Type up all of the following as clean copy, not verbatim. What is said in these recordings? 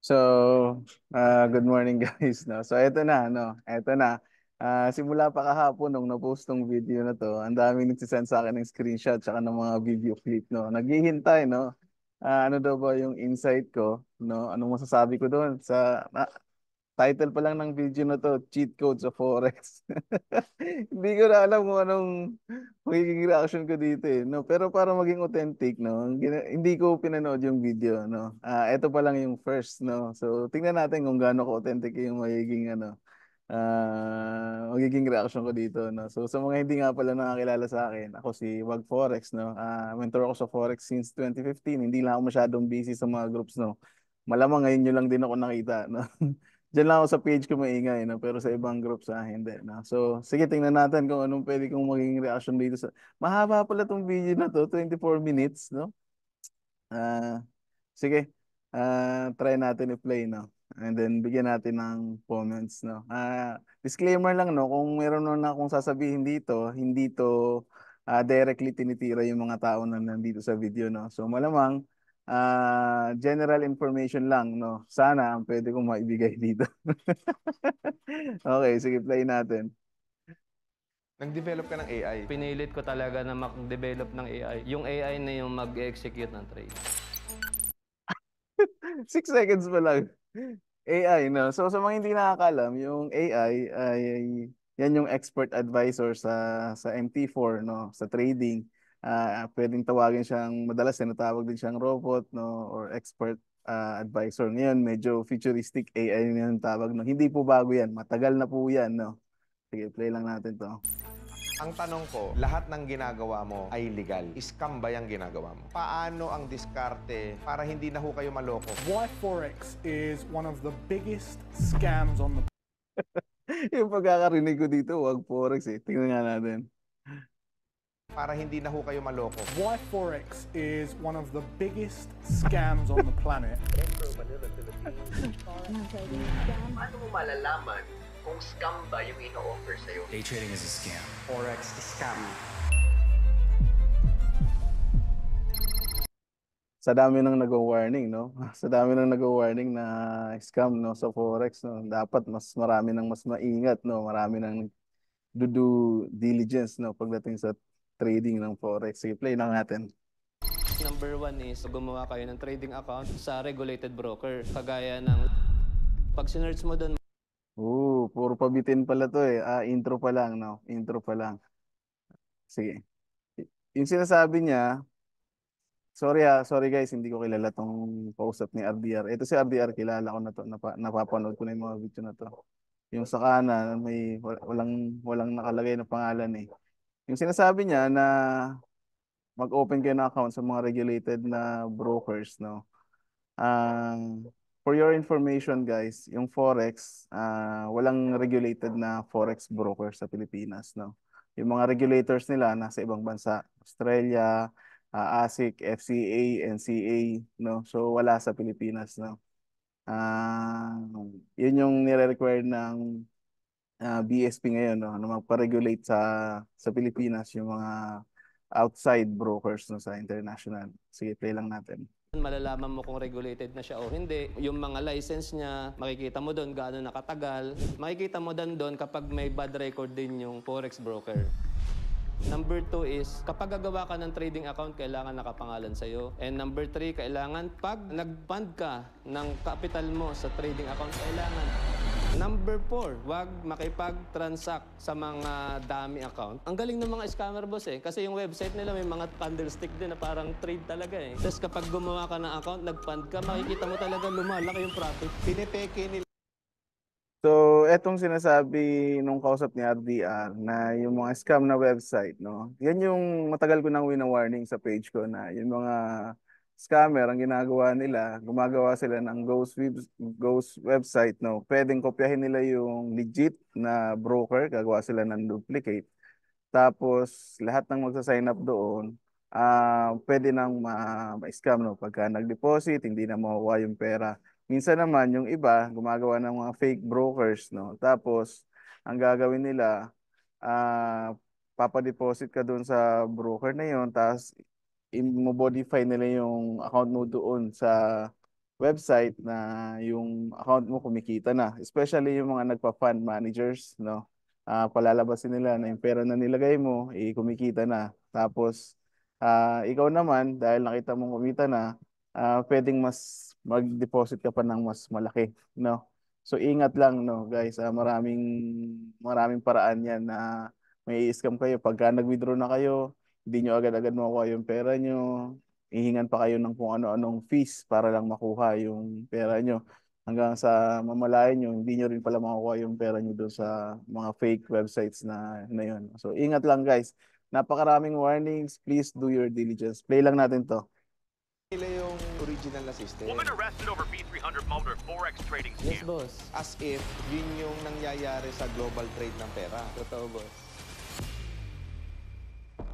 So, good morning guys, no. So, eto na, no. Eto na. Simula pa kahapon nung na-post tong video na to, ang daming nagsisend sa akin ng screenshot tsaka ng mga video clip, no. Naghihintay, no. Ano daw ba yung insight ko, no? Anong masasabi ko doon sa title pa lang ng video na to, cheat code sa Forex. Hindi ko na alam kung anong magiging reaction ko dito eh. No? Pero para maging authentic, no? Hindi ko pinanood yung video, no? Ito pa lang yung first, no? So, tingnan natin kung gaano ko authentic yung magiging magiging reaction ko dito, no? So, sa mga hindi nga pala nakakilala sa akin, ako si Wag Forex, no? Mentor ako sa Forex since 2015. Hindi lang ako masyadong busy sa mga groups, no? Malamang ngayon nyo lang din ako nakita, no? Diyan lang ako sa page ko maingay, no? Pero sa ibang groups, hindi, no? So, sige, tingnan natin kung anong pwede kong maging reaction dito sa... Mahaba pala tong video na to, 24 minutes, no? Ah, sige, try natin i-play, no? And then, bigyan natin ng comments, no? Disclaimer lang, no? Kung meron na akong sasabihin dito, hindi to directly tinitira yung mga tao na nandito sa video, no? So, malamang, general information lang, no? Sana ang pwede kong maibigay dito. Okay, sige, play natin. Nag-develop ka ng AI. Pinilit ko talaga na mag-develop ng AI. Yung AI na yung mag-execute ng trade. 6 seconds pa lang. AI, no? So, sa mga hindi nakakalam, yung AI ay yan yung expert advisor sa MT4, no? Sa trading. Pwedeng tawagin siyang, madalas tinatawag din siyang robot, no? Or expert advisor. Ngayon, medyo futuristic AI na yung tawag, no? Hindi po bago yan. Matagal na po yan, no? Sige, play lang natin to. Ang tanong ko, lahat ng ginagawa mo ay legal. Scam ba yung ginagawa mo? Paano ang diskarte para hindi na ho kayo maloko? Why Forex is one of the biggest scams on the Yung pagkakarinig ko dito, wag Forex eh. Tingnan nga natin. Para hindi na ho kayo maloko. Why Forex is one of the biggest scams on the planet. Paano mo malalaman kung scam ba yung ino-offer sa'yo? Day trading is a scam. Forex scam. Sa dami nang nag-warning, no? Sa dami nang nag-warning na scam, no, sa Forex, no? Dapat mas maingat, no? Marami nang do diligence, no, pagdating sa trading ng Forex. Sige, play lang natin. Number one is gumawa kayo ng trading account sa regulated broker. Kagaya ng pag sinerch mo doon, Puro pabitin pala to eh. Intro pa lang, no? Intro pa lang. Sige. Yung sinasabi niya, sorry guys, hindi ko kilala tong kausap ni RDR. Ito si RDR, kilala ko na to. Napapanood ko na yung mga video na to. Yung sa kanan, may walang nakalagay na pangalan eh. Yung sinasabi niya na mag-open kayo ng account sa mga regulated na brokers, no? For your information, guys, yung Forex, walang regulated na Forex broker sa Pilipinas, no? Yung mga regulators nila nasa ibang bansa, Australia, ASIC, FCA, NCA, no? So wala sa Pilipinas, no? Yun yung nire-require ng BSP ngayon, no? Na magpa-regulate sa Pilipinas yung mga outside brokers, no, sa international. Sige, play lang natin. malalaman mo kung regulated na siya o hindi. Yung mga license niya, makikita mo doon gaano nakatagal. Makikita mo doon kapag may bad record din yung Forex broker. Number 2 is, kapag gagawa ka ng trading account, kailangan nakapangalan sa'yo. And number 3, kailangan pag nag-fund ka ng capital mo sa trading account, kailangan. Number 4, wag makipag-transact sa mga dami account. Ang galing ng mga scammer boss eh, kasi yung website nila may mga candlestick din na parang trade talaga eh. Tapos kapag gumawa ka ng account, nag-fund ka, makikita mo talaga lumalaki yung profit. Pinipeke nila. So, etong sinasabi nung kausap ni RDR na yung mga scam na website, no? Yan yung matagal ko nang wina-warning sa page ko na yung mga scammer, ang ginagawa nila, gumagawa sila ng ghost website, no? Pwedeng kopyahin nila yung legit na broker, gagawa sila ng duplicate. Tapos, lahat ng magsa-sign up doon, pwede nang ma-scam, no? Pagka nag-deposit, hindi na makuha yung pera. Minsan naman, yung iba, gumagawa ng mga fake brokers, no? Tapos, ang gagawin nila, papadeposit ka doon sa broker na yon, tapos i-modify nila yung account mo doon sa website na yung account mo kumikita na. Especially yung mga nagpa-fund managers, no? Palalabasin nila na yung pera na nilagay mo, kumikita na. Tapos, ikaw naman, dahil nakita mong kumita na, pwedeng mas mag-deposit ka pa ng mas malaki, no? So, ingat lang, no, guys. Maraming paraan yan na may scam kayo. Pagka nag-withdraw na kayo, hindi nyo agad-agad makuha yung pera nyo, ihingan pa kayo ng kung ano-anong fees para lang makuha yung pera nyo. Hanggang sa mamalayan nyo, hindi nyo rin pala makukuha yung pera nyo doon sa mga fake websites na yun. So, ingat lang guys. Napakaraming warnings. Please do your diligence. Play lang natin to. Nila yung original na system. Woman arrested over B300 motor Forex trading Yes, scam. boss. As if yun yung nangyayari sa global trade ng pera. Totoo, boss.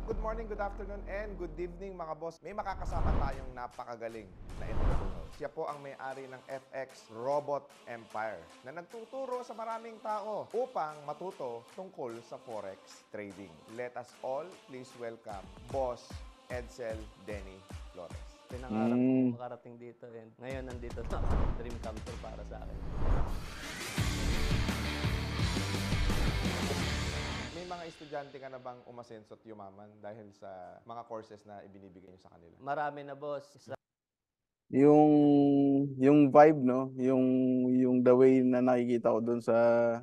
Good morning, good afternoon, and good evening mga boss. May makakasama tayong napakagaling na entrepreneur. Siya po ang may-ari ng FX Robot Empire na nagtuturo sa maraming tao upang matuto tungkol sa Forex trading. Let us all please welcome Boss Edsel Denny Flores. Pinangarap ko makarating dito and ngayon nandito na. Dream come true para sa akin. May mga estudyante ka na bang umasenso at yumaman dahil sa mga courses na ibinibigay niyo sa kanila? Marami na, boss. Yung vibe, no? Yung the way na nakikita ko doon sa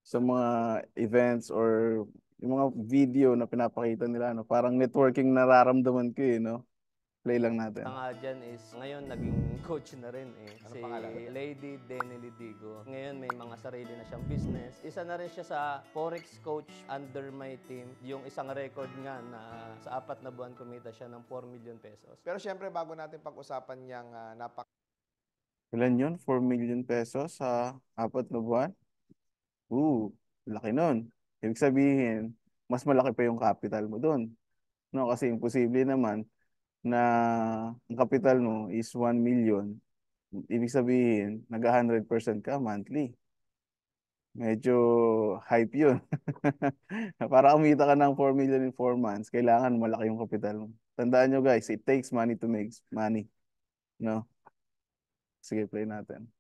mga events or yung mga video na pinapakita nila, no? Parang networking nararamdaman ko eh, no? Play lang natin. Ang nga dyan is, ngayon naging coach na rin eh. Ano Si pangalan? Lady Denny Lidigo. Ngayon may mga sarili na siyang business. Isa na rin siya sa Forex coach under my team. Yung isang record nga na sa 4 na buwan kumita siya ng 4 million pesos. Pero syempre, bago natin pag-usapan niyang Ilan yun? 4 million pesos sa 4 na buwan? Laki nun. Ibig sabihin, mas malaki pa yung capital mo doon. No, kasi imposible naman na ang capital mo is 1 million. Ibig sabihin, nag-100% ka monthly. Medyo hype yun. Para kumita ka ng 4 million in 4 months, kailangan malaki yung capital mo. Tandaan nyo guys, it takes money to make money. No? Sige, play natin.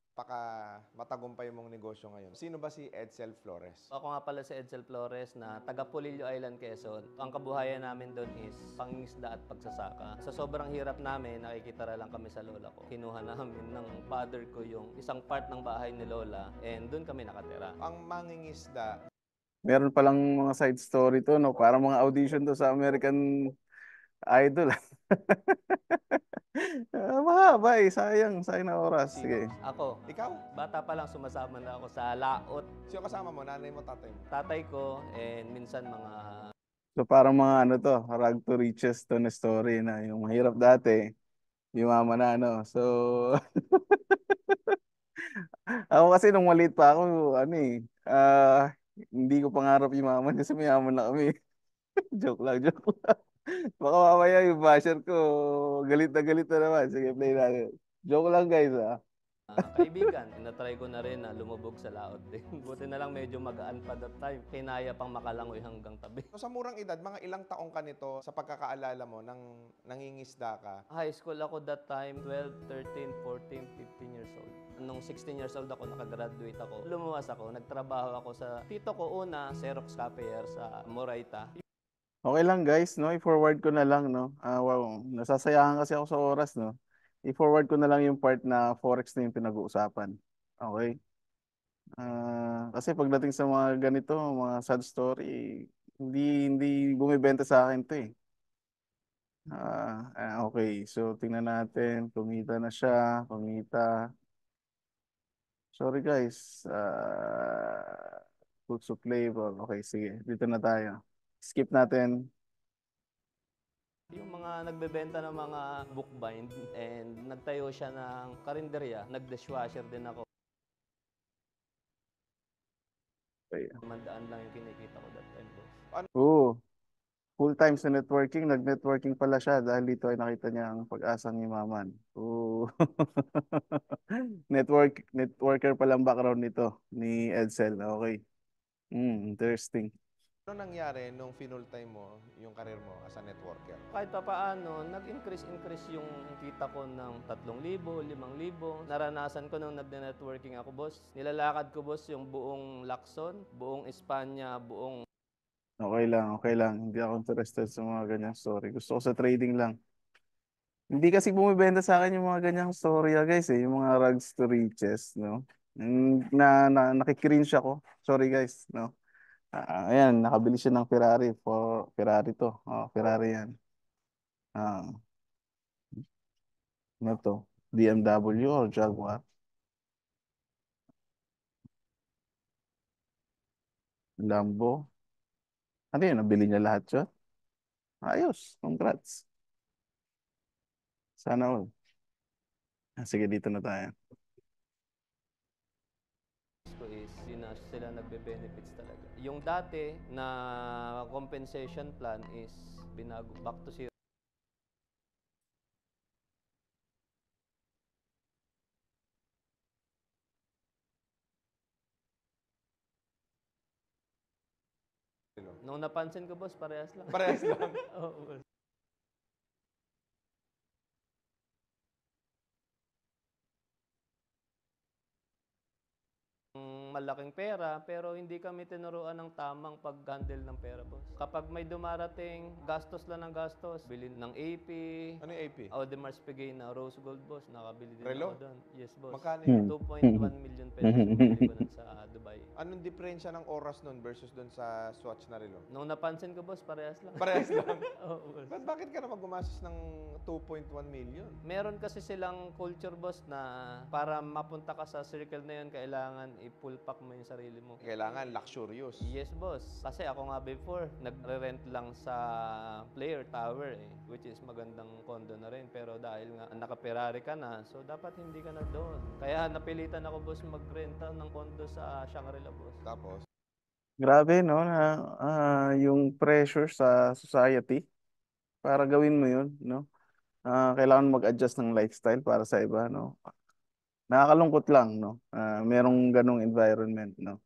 matagumpay mong negosyo ngayon. Sino ba si Edsel Flores? Ako nga pala si Edsel Flores na taga Pulillo Island, Quezon. Ang kabuhayan namin doon is pangingisda at pagsasaka. Sa sobrang hirap namin, nakikita lang kami sa lola ko. Kinuha namin ng father ko yung isang part ng bahay ni lola and doon kami nakatira. Ang mangingisda, Meron palang mga side story to, no? Parang mga audition to sa American Idol. Mahaba eh. Sayang na oras. Sige. Ako, ikaw? bata pa lang sumasama na ako sa laot. Sino kasama mo? Nanay mo, tatay mo? Tatay ko and minsan mga So parang mga ano to, rag to riches to na story na yung mahirap dati, yumaman na ano. So ako kasi nung maliit pa ako, ano eh, hindi ko pangarap yumaman kasi mayaman na kami. Joke lang, joke lang. Baka mamaya yung basher ko, galit na naman. Sige, play natin. Joke lang guys kaibigan. Tinatry ko na rin na lumubog sa laot din. Buti na lang medyo magaan pa that time. Kinaya pang makalangoy hanggang tabi. So, sa murang edad, mga ilang taong ka nito sa pagkakaalala mo nang nangingisda ka? High school ako that time, 12, 13, 14, 15 years old. Nung 16 years old ako, nakagraduate ako. Lumuwas ako, nagtrabaho ako sa tito ko una, Xerox Copier sa Moraita. Okay lang guys, no? I-forward ko na lang, no? Wow, nasasayahan kasi ako sa oras, no? I-forward ko na lang yung part na Forex na yung pinag-uusapan. Okay? Kasi pagdating sa mga ganito, mga sad story, hindi bumibenta sa akin to eh. Okay, so tingnan natin, kumita na siya, kumita. Sorry guys, put to play. Okay, sige, dito na tayo. Skip natin. Yung mga nagbebenta ng mga bookbind and nagtayo siya ng karinderya, nag-dishwasher din ako. Okay. Mandaan lang yung kinikita ko that time, boss. Full time sa networking, nag-networking pala siya dahil dito ay nakita niya ang pag-asang yumaman. Networker pala ang background nito ni Edsel. Okay. Interesting. Ano nangyari nung full time mo yung career mo as a networker? Kahit pa paano, nag-increase yung kita ko ng 3,000, 5,000. Naranasan ko nung nag-networking ako, boss. Nilalakad ko, boss, yung buong Lacson, buong Espanya, buong Okay lang, okay lang. Hindi ako interested sa mga ganyang story. Gusto ko sa trading lang. Hindi kasi bumibenta sa akin yung mga ganyang storya, guys, eh. Yung mga rags to riches, no? Nakikringe ako. Sorry, guys, no? Ayan, nakabili siya ng Ferrari. Ferrari to. Oh, Ferrari yan. Ah, ano to? BMW or Jaguar? Lambo? Ano yun? Nabili niya lahat yun? Ayos. Congrats. Sana all. Sige, dito na tayo. ko is sila nagbe-benefits talaga. Yung dati na compensation plan is binago back to zero. Nung napansin ko, boss, parehas lang. Parehas lang. Oo, boss. Malaking pera, pero hindi kami tinuruan ng tamang pag-handle ng pera, boss. Kapag may dumarating, gastos lang ng gastos. Bilhin ng AP, Ano yung AP? Audemars Piguet na Rose Gold, boss. Nakabili din Relo? ako doon. Yes, boss. Magkano Hmm. yun? 2.1 million pesos yung bili ko nun sa Dubai. Anong diferensya ng oras nun versus dun sa Swatch na relo? Nung napansin ko, boss, parehas lang. Parehas lang. Oo, boss. Bakit ka naman gumastos ng 2.1 million? Meron kasi silang culture, boss, na para mapunta ka sa circle na yun, kailangan i-full pack mo yung sarili mo. Kailangan luxurious. Yes, boss. Kasi ako nga before, nagre-rent lang sa Player Tower eh, which is magandang condo na rin. Pero dahil nga naka-Ferrari ka na, so dapat hindi ka na doon. Kaya napilitan ako, boss, magrenta ng condo sa Shangri-La, boss. Tapos, Grabe, no? Yung pressure sa society para gawin mo yun, no? Kailangan mag-adjust ng lifestyle para sa iba, no? Nakakalungkot lang, no? Merong ganong environment, no?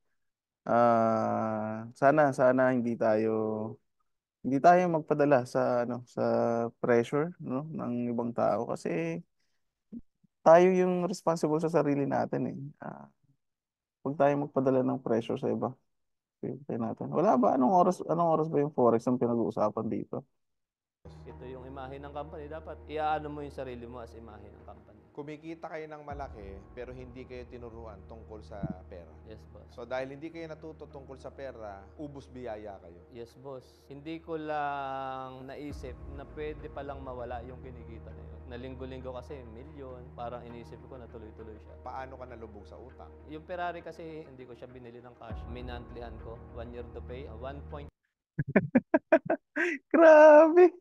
Sana hindi tayo magpadala sa ano sa pressure, no, ng ibang tao kasi tayo yung responsible sa sarili natin eh. Huwag tayo magpadala ng pressure sa iba. Tayo natin. Wala ba anong oras ba yung forex ang pinag-uusapan dito? Ito yung imahe ng company. Dapat iaano mo yung sarili mo as imahe ng company. kumikita kayo ng malaki pero hindi kayo tinuruan tungkol sa pera. Yes, boss. So dahil hindi kayo natuto tungkol sa pera, ubus biyaya kayo. Yes, boss. Hindi ko lang naisip na pwede palang mawala yung kinikita na yun. Na linggo-linggo kasi, milyon. Parang inisip ko na tuloy-tuloy siya. Paano ka nalubog sa utang? Yung Ferrari kasi, hindi ko siya binili ng cash. Minantlihan ko. 1 year to pay. 1 Grabe.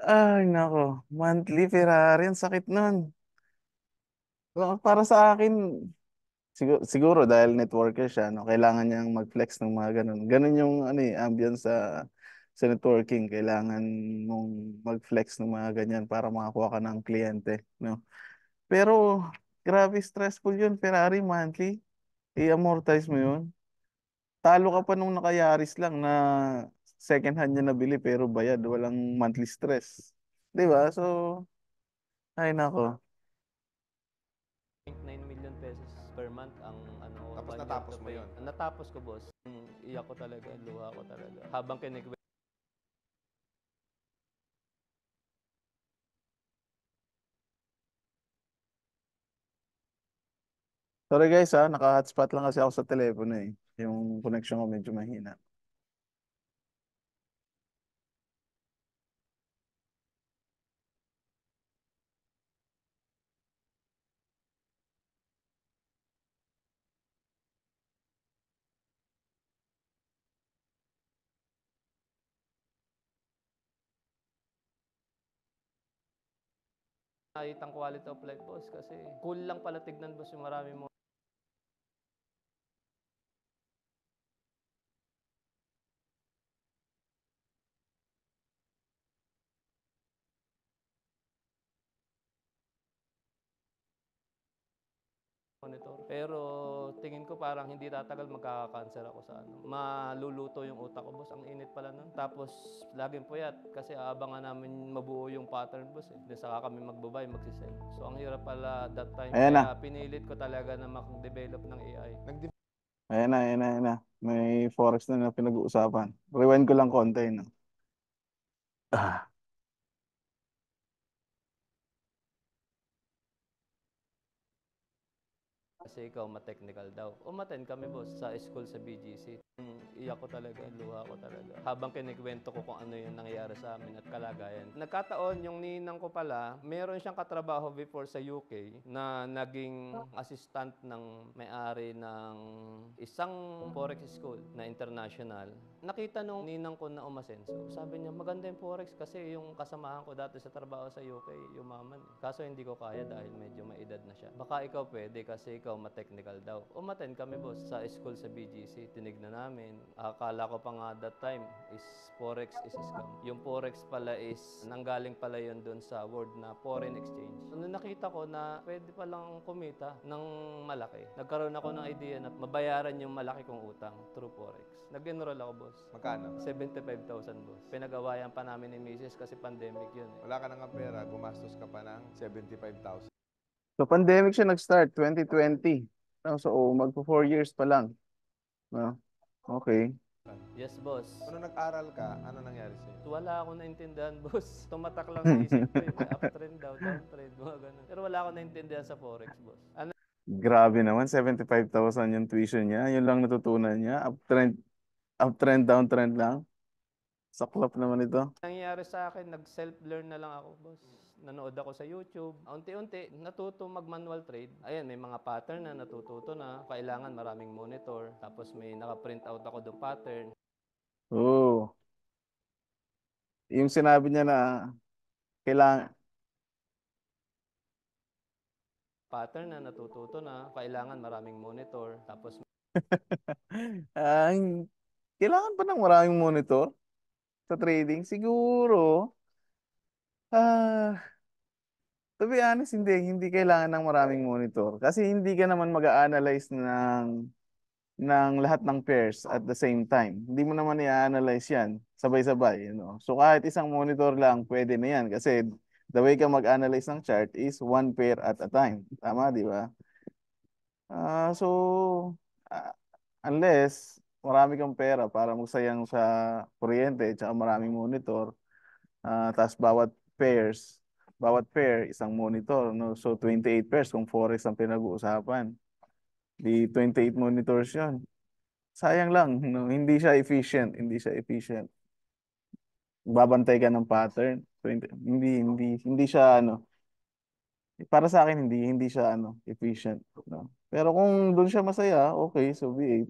Ay, nako. Monthly Ferrari, ang sakit nun. Para sa akin, siguro dahil networker siya, no, kailangan niyang mag-flex ng mga ganun. Ganun yung ano eh, ambience sa networking. Kailangan mong mag-flex ng mga ganyan para makakuha ka ng kliyente, no? Pero grabe stressful yun, Ferrari monthly. I-amortize mo yun. Talo ka pa nung nakayaris lang na second hand niya nabili pero bayad, walang monthly stress. 'Di ba? So, ay nako. 9 million pesos per month ang ano. Tapos 1 year natapos to mo pay. yun? Natapos ko, boss. Iyak ko talaga, luha ko talaga. Habang kinikwe. Sorry guys ha, naka-hotspot lang kasi ako sa telepono eh. Yung connection ko medyo mahina. Nakitang quality of life, boss, kasi cool lang pala tignan, boss, yung marami mo. Monitor. Pero tingin ko parang hindi tatagal magkaka-cancer ako sa ano. Maluluto yung utak ko, boss. Ang init pala nun. Tapos laging puyat kasi aabangan namin mabuo yung pattern, boss. Then saka kami magbabay, magsisell. So ang hirap pala that time. Ayan na. Kaya pinilit ko talaga na mag-develop ng AI. Ayan na, ayan na, ayan na. May forex na pinag-uusapan. Rewind ko lang konti, no? Ah. Kasi ikaw ma-technical daw. Umaten kami, boss, sa school sa BGC. Iyak ko talaga, luha ko talaga. Habang kinikwento ko kung ano yung nangyayari sa amin at kalagayan. Nagkataon, yung ninang ko pala, meron siyang katrabaho before sa UK na naging assistant ng may-ari ng isang forex school na international. Nakita nung ninang ko na umasenso. Sabi niya, maganda yung forex kasi yung kasamahan ko dati sa trabaho sa UK, yumaman. Kaso hindi ko kaya dahil medyo may edad na siya. Baka ikaw pwede kasi ikaw ma-technical daw. Umaten kami, boss, sa school sa BGC. Tinignan namin. Akala ko pa nga that time is forex is scam. Yung forex pala is nanggaling pala yun doon sa word na foreign exchange. So, nung nakita ko na pwede palang kumita ng malaki, nagkaroon ako ng idea na mabayaran yung malaki kong utang through forex. Nag-enroll ako, boss. Magkano? 75,000, boss. Pinag-awayan pa namin ni Mrs. kasi pandemic yun. Wala ka nang pera, gumastos ka pa ng 75,000. So, pandemic siya nag-start, 2020. No, so, magpo 4 years pa lang. No? Okay. Yes, boss. Ano nag-aral ka, ano nangyari sa'yo? Wala akong naintindihan, boss. Tumatak lang sa isip ko yung uptrend daw, downtrend, mga ganun. Pero wala akong naintindihan sa forex, boss. Ano Grabe naman, 75,000 yung tuition niya. Yun lang natutunan niya. Uptrend, downtrend lang. Saklap naman ito. nangyayari sa akin, nag-self-learn na lang ako, boss. Nanood ako sa YouTube. Unti-unti, natuto mag-manual trade. Ayan, may mga pattern na natututo na. Kailangan maraming monitor. Tapos may naka-print out ako ng pattern. Oo. Yung sinabi niya na kailangan, Pattern na natututo na. Kailangan maraming monitor. Tapos ang kailangan pa ng maraming monitor sa trading? Siguro, ah, to be honest, hindi kailangan ng maraming monitor. Kasi hindi ka naman mag-a-analyze ng lahat ng pairs at the same time. Hindi mo naman i-analyze yan sabay-sabay. So kahit isang monitor lang, pwede na yan. Kasi the way ka mag-analyze ng chart is one pair at a time. Tama, di ba? So, ah, unless marami kang pera para magsayang sa kuryente at maraming monitor, tapos bawat pair, isang monitor. No? So, 28 pairs kung forex ang pinag-uusapan. Di 28 monitors yun. Sayang lang, no? Hindi siya efficient. Babantay ka ng pattern. 20, hindi siya ano. Para sa akin hindi siya efficient, no. Pero kung doon siya masaya, okay, so be it.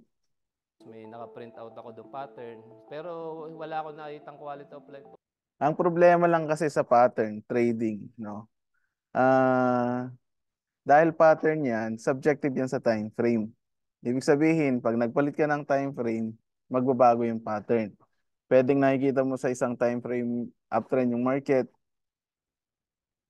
may naka-print out ako ng pattern. Pero wala akong nakitang quality of life. Ang problema lang kasi sa pattern trading, no. Dahil pattern 'yan, subjective 'yan sa time frame. Ibig sabihin, pag nagpalit ka ng time frame, magbabago yung pattern. Pwedeng nakikita mo sa isang time frame uptrend yung market,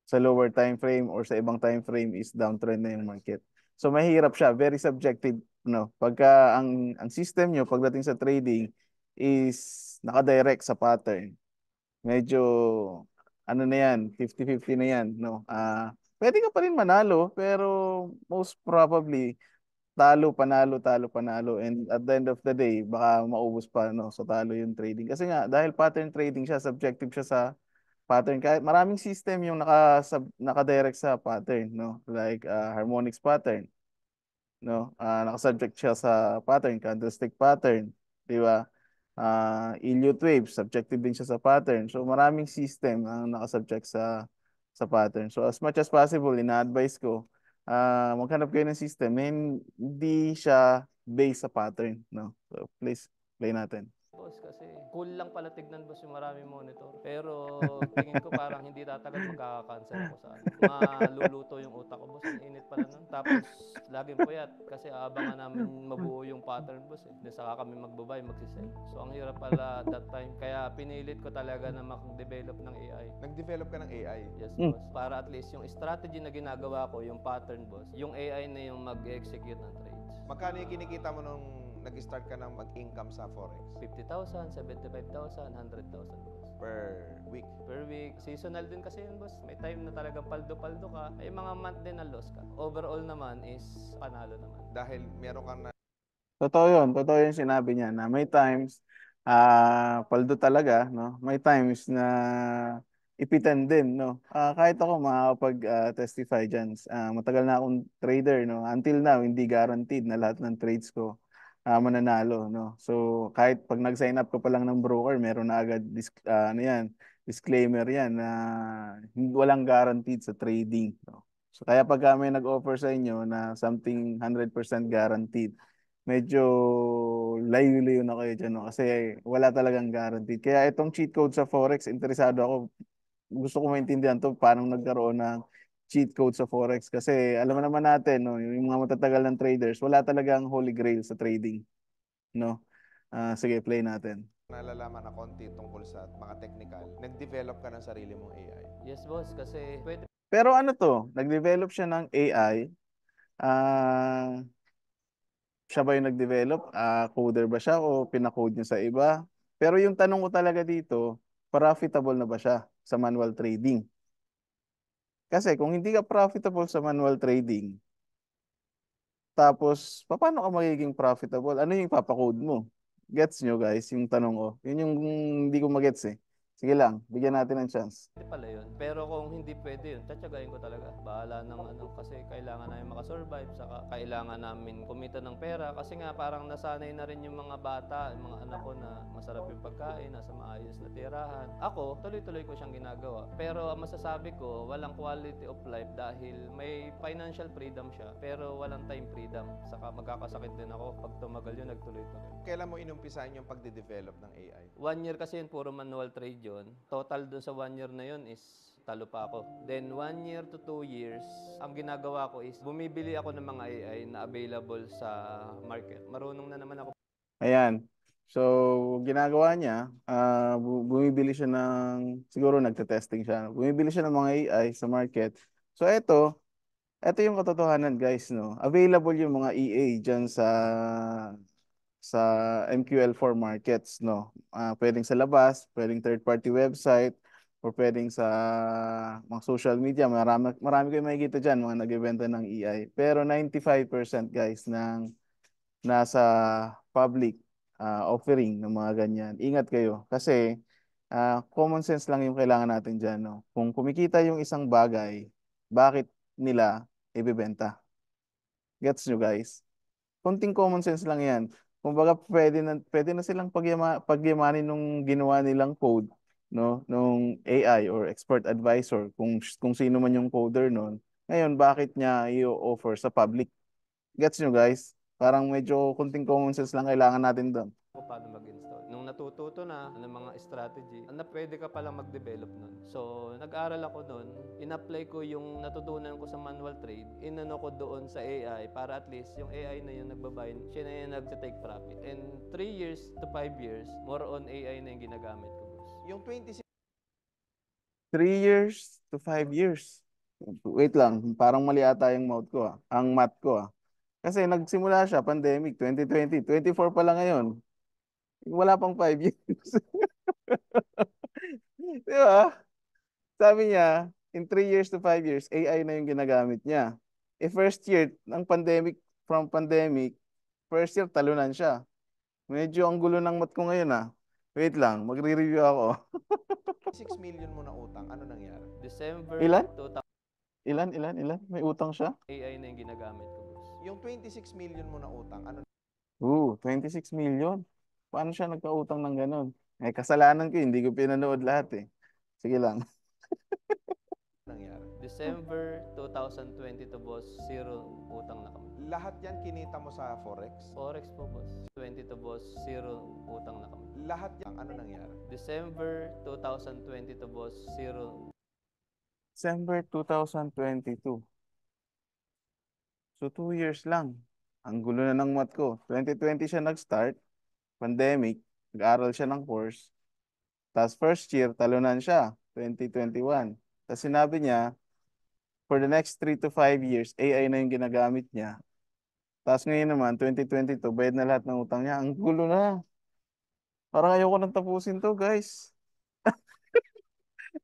sa lower time frame or sa ibang time frame is downtrend na yung market. So mahirap siya, very subjective, no. Pagka ang system nyo pagdating sa trading is nakadirect sa pattern, medyo ano na yan, 50-50 na yan, no. Pwede ka pa rin manalo, pero most probably talo, panalo, talo, panalo, and at the end of the day, baka maubos pa, no, sa talo yung trading. Kasi nga, dahil pattern trading siya, subjective siya sa pattern. Kahit maraming system yung naka-direct sa pattern, no? Like harmonics pattern, no? Naka-subject siya sa pattern, candlestick pattern, di ba? Elliott wave, subjective din siya sa pattern. So maraming system ang naka-subject sa pattern. So as much as possible, ina-advise ko, maghanap kayo ng system na hindi siya based sa pattern, no? So please, play natin. Boss, kasi cool lang pala tignan, boss, yung maraming monitor. Pero tingin ko parang hindi tatagal magkaka-cancer ako sa ano. Maluluto yung utak ko, boss. Ang init pala nun. Tapos, laging puyat kasi aabangan namin mabuo yung pattern, boss eh. Then saka kami magbabay, magsisell. So, ang hirap pala that time. Kaya pinilit ko talaga na mag-develop ng AI. Nag-develop ka ng AI. Yes, boss. Para at least yung strategy na ginagawa ko, yung pattern, boss, yung AI na yung mag-execute ng trades. Magkano yung kinikita mo nung nag-start ka ng mag-income sa Forex? 50,000, 75,000, 100,000, boss. Per week. Per week. Seasonal din kasi yun, boss. May time na talagang paldo-paldo ka. May mga month din na loss ka. Overall naman is panalo naman. Dahil meron kang Totoo yun. Totoo yung sinabi niya na may times, paldo talaga, no? May times na ipitan din, no? Kahit ako makakapag-testify dyan. Matagal na akong trader, no? Until now, hindi guaranteed na lahat ng trades ko mananalo, no? So, kahit pag nag-sign up ka pa lang ng broker, meron na agad, ano yan, disclaimer yan na walang guaranteed sa trading, no? So, kaya pag may nag-offer sa inyo na something 100% guaranteed, medyo layo-layo na kayo dyan, no? Kasi wala talagang guaranteed. Kaya itong cheat code sa Forex, interesado ako. Gusto ko maintindihan to, paano nagkaroon ng cheat code sa Forex. Kasi alam mo naman natin, no, yung mga matatagal ng traders, wala talagang holy grail sa trading. No? Sige, play natin. nalalaman na konti tungkol sa mga technical. Nag-develop ka ng sarili mong AI. Yes, boss. Kasi pwede Pero ano to, nag-develop siya ng AI. Ah, siya ba yung nag-develop? Coder ba siya o pinakode niya sa iba? Pero yung tanong ko talaga dito, profitable na ba siya sa manual trading? Kasi kung hindi ka profitable sa manual trading, tapos paano ka magiging profitable? Ano yung ipapakode mo? Gets nyo guys, yung tanong ko. Yun yung hindi ko magets eh. Sige lang, bigyan natin ng chance. pala yun. Pero kung hindi pwede yun, tsatsagayin ko talaga. Bahala ng ano, kasi kailangan namin makasurvive, saka kailangan namin kumita ng pera. Kasi nga parang nasanay na rin yung mga bata, yung mga anak ko na masarap yung pagkain, nasa maayos na tirahan. Ako, tuloy-tuloy ko siyang ginagawa. Pero ang masasabi ko, walang quality of life dahil may financial freedom siya, pero walang time freedom. Saka magkakasakit din ako pag tumagal yun, nagtuloy-tuloy. Kailan mo inumpisahan yung pagde-develop ng AI? 1 year kasi yun, puro manual trade yun. Total dun sa 1 year na yun is talo pa ako. Then 1 year to 2 years, ang ginagawa ko is bumibili ako ng mga AI na available sa market. Marunong na naman ako. Ayan. So, ginagawa niya, bumibili siya siguro nagte-testing siya. Bumibili siya ng mga AI sa market. So, ito yung katotohanan guys, no? Available yung mga EA dyan sa MQL4 markets, no? Pwedeng sa labas, pwedeng third-party website, or pwedeng sa mga social media. Marami kayo makikita dyan, mga nagbebenta ng EI. Pero 95% guys nasa public offering ng mga ganyan. Ingat kayo kasi common sense lang yung kailangan natin dyan, no? Kung kumikita yung isang bagay, bakit nila ibebenta? Gets nyo guys? Konting common sense lang yan. Kumbaga pwede na silang pagyamanin nung ginawa nilang code, no, nung AI or expert advisor kung sino man yung coder noon. Ngayon, bakit niya i-offer sa public? Gets nyo guys? Parang medyo konting common sense lang kailangan natin doon. Kung paano mag-install. Nung natututo na ng mga strategy, na pwede ka palang mag-develop nun. So, nag-aral ako nun, in-apply ko yung natutunan ko sa manual trade, inano ko doon sa AI para at least yung AI na yung nagbabayad, siya na yung nag-take profit. And 3 years to 5 years, more on AI na yung ginagamit ko, boss. Yung 26 3 years to 5 years. Wait lang, parang mali ata yung ang math ko. Kasi nagsimula siya, pandemic, 2020, 24 pa lang ngayon. Wala pang 5 years. Di ba? Sabi niya, in 3 years to 5 years, AI na yung ginagamit niya. First year ng pandemic, first year talunan siya. Medyo ang gulo ng math ko ngayon Wait lang, magre-review ako. million mo na utang, ano nangyari? December Ilan? 2000, Ilan? May utang siya? AI na yung ginagamit ko, boss. Yung 26 million mo na utang, ano 26 million. Paano siya nagkautang ng ganun? Kasalanan ko, hindi ko pinanood lahat eh. Sige lang. nangyari? December 2022, boss, zero utang na kami. Lahat yan kinita mo sa Forex? Forex po, boss. 22, boss, zero utang na kami. Lahat yan, ano nangyari? December 2022, boss, zero. December 2022. So 2 years lang. Ang gulo na ng math ko. 2020 siya nag-start, pandemic, nag-aral siya ng course. Tapos first year, talunan siya, 2021. Tapos sinabi niya, for the next 3 to 5 years, AI na yung ginagamit niya. Tapos ngayon naman, 2022, bayad na lahat ng utang niya. Ang gulo na. Parang ayoko nang tapusin to, guys.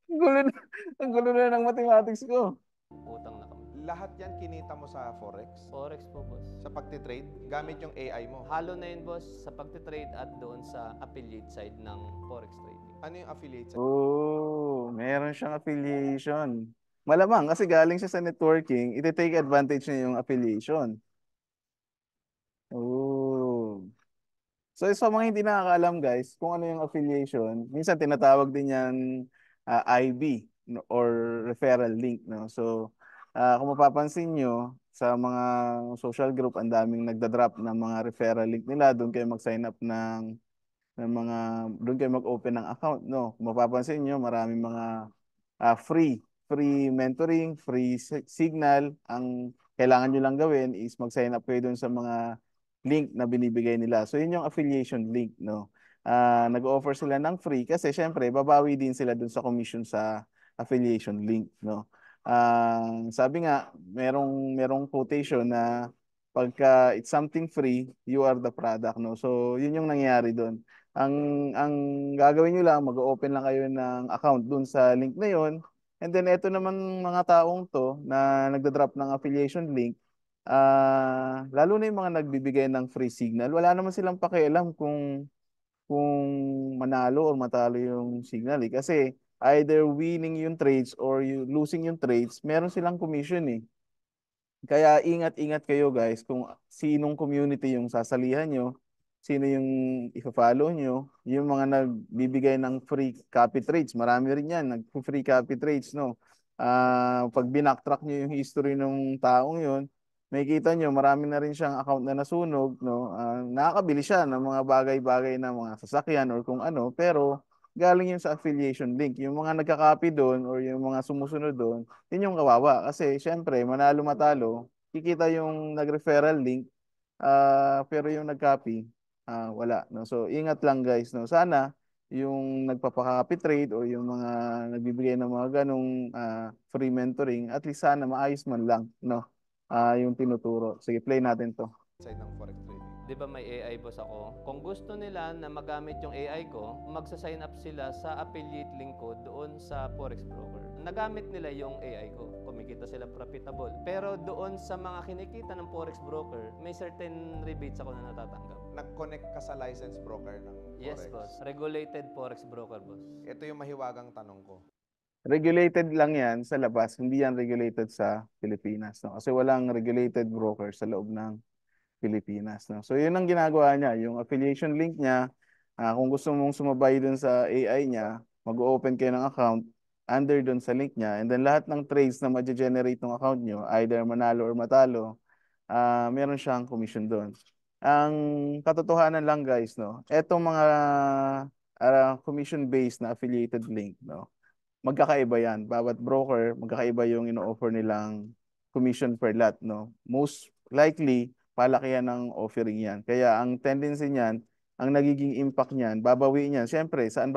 Ang gulo na, ang gulo na ng mathematics ko. Utang na kami. Lahat yan kinita mo sa Forex? Forex po, boss. Sa pagtitrade? Gamit yung AI mo? Halo na yun, boss, sa pagtitrade at doon sa affiliate side ng Forex trading. Ano yung affiliate? Oh, meron siyang affiliation. Malamang kasi galing siya sa networking, iti-take advantage niya yung affiliation. Oh. So sa mga hindi nakakaalam guys, kung ano yung affiliation, minsan tinatawag din yan IB no, or referral link. No? So kung mapapansin nyo, sa mga social group, ang daming nagda-drop ng mga referral link nila. Doon kayo mag-sign up ng mga, doon kayo mag-open ng account. No? Kung mapapansin nyo, maraming mga free mentoring, free signal. Ang kailangan nyo lang gawin is mag-sign up kayo doon sa mga link na binibigay nila. So yun yung affiliation link, no. Nag-offer sila ng free kasi syempre babawi din sila dun sa commission sa affiliation link, no. Sabi nga, merong quotation na pagka it's something free, you are the product, no. So yun yung nangyayari doon. Ang gagawin niyo lang, mag-open lang kayo ng account dun sa link na yun. And then ito naman mga taong to na nagda-drop ng affiliation link, lalo na yung mga nagbibigay ng free signal, wala naman silang pakialam kung manalo or matalo yung signal eh. Kasi either winning yung trades or losing yung trades, meron silang commission eh. Kaya ingat-ingat kayo guys kung sinong community yung sasalihan nyo, sino yung i-follow nyo, yung mga nagbibigay ng free copy trades. Marami rin yan, nag-free copy trades, no? Pag binaktrack nyo yung history ng taong yun, may kita nyo, marami na rin siyang account na nasunog, no? Nakakabili siya ng mga bagay-bagay na mga sasakyan or kung ano, pero galing yun sa affiliation link. Yung mga nagka-copy doon or yung mga sumusunod doon, yun yung kawawa. Kasi syempre, manalo matalo, kikita yung nag-referral link, pero yung nag-copy, wala. No? So, ingat lang guys. No? Sana yung nagpapaka-copy trade o yung mga nagbibigay ng mga ganong free mentoring, at least sana maayos man lang, no? Yung tinuturo. Sige, play natin to. Side ng Forex trading. Di ba may AI boss ako? Kung gusto nila na magamit yung AI ko, magsa-sign up sila sa affiliate link ko doon sa Forex broker. Nagamit nila yung AI ko. Kumikita sila profitable. Pero doon sa mga kinikita ng Forex broker, may certain rebates ako na natatanggap. Nag-connect ka sa licensed broker ng Forex? Yes, boss. Regulated Forex broker, boss. Ito yung mahiwagang tanong ko. Regulated lang yan sa labas, hindi yan regulated sa Pilipinas. No? Kasi walang regulated broker sa loob ng Pilipinas. No? So yun ang ginagawa niya, yung affiliation link niya, kung gusto mong sumabay dun sa AI niya, mag-open kayo ng account under dun sa link niya, and then lahat ng trades na ma-generate ng account nyo, either manalo or matalo, meron siyang commission dun. Ang katotohanan lang guys, no, etong mga commission-based na affiliated link, no, magkakaiba yan. Bawat broker, magkakaiba yung ino-offer nilang commission per lot, no? Most likely, palaki yan ng offering yan. Kaya ang tendency niyan, ang nagiging impact niyan, babawiin yan. Siyempre, saan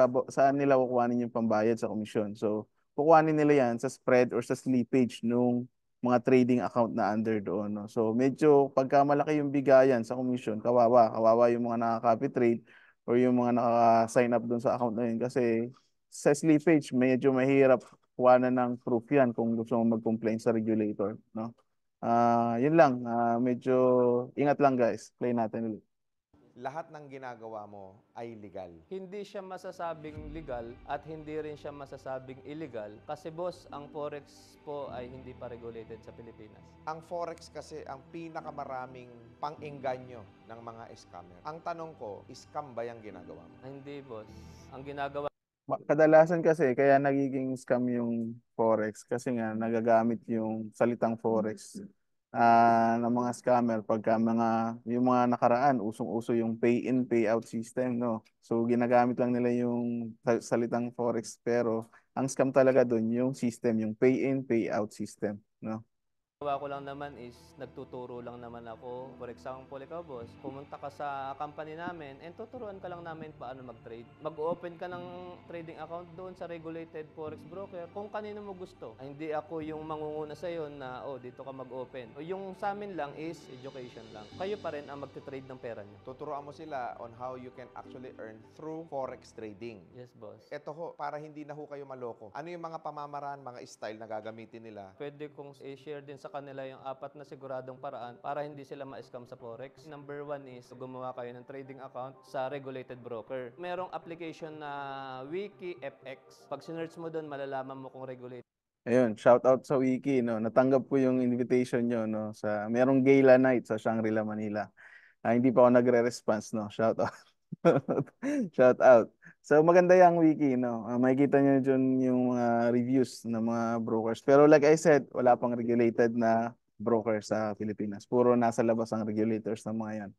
nila kukuhanin yung pambayad sa commission? So, kukuhanin nila yan sa spread or sa slippage nung mga trading account na under doon, no? So, medyo pagka malaki yung bigayan sa commission, kawawa yung mga nakaka-copy trade or yung mga nakaka-sign up doon sa account na yun kasi sa slippage, medyo mahirap kuhanan ng proof yan kung gusto mong mag-complain sa regulator, no? Yun lang, medyo ingat lang guys. Play natin ulit. Lahat ng ginagawa mo ay legal. Hindi siya masasabing legal at hindi rin siya masasabing illegal kasi boss, ang Forex po ay hindi pa regulated sa Pilipinas. Ang Forex kasi ang pinakamaraming pang-engganyo ng mga scammer. Ang tanong ko, scam ba yung ginagawa mo? Hindi boss. Ang ginagawa Kadalasan kasi kaya nagiging scam yung Forex kasi nga nagagamit yung salitang Forex ng mga scammer pagka yung mga nakaraan usong-uso yung pay in pay out system, no. So ginagamit lang nila yung salitang Forex pero ang scam talaga doon yung system, yung pay in pay out system, no. Gawa ko lang naman is nagtuturo lang naman ako. For example, ikaw boss, pumunta ka sa company namin and tuturuan ka lang namin paano mag-trade. Mag-open ka ng trading account doon sa regulated forex broker kung kanino mo gusto. Hindi ako yung mangunguna sa iyo na dito ka mag-open. Yung sa amin lang is education lang. Kayo pa rin ang magte-trade ng pera niyo. Tuturuan mo sila on how you can actually earn through forex trading. Yes boss. Ito ho, para hindi na ho kayo maloko. Ano yung mga pamamaraan, mga style na gagamitin nila? Pwede kong i-share din sa kanila yung 4 na siguradong paraan para hindi sila ma-scam sa forex. Number 1 is gumawa kayo ng trading account sa regulated broker. Merong application na WikiFX. Pag sinearch mo doon, malalaman mo kung regulated. Ayun, shout out sa Wiki, no. Natanggap ko yung invitation nyo, no, sa merong gala night sa Shangri-La, Manila. Hindi pa ako nagre-response, no. Shout out. Shout out. So maganda yung Wiki, no. Makikita nyo dyan yung reviews ng mga brokers. Pero like I said, wala pang regulated na broker sa Pilipinas. Puro nasa labas ang regulators ng mga yan.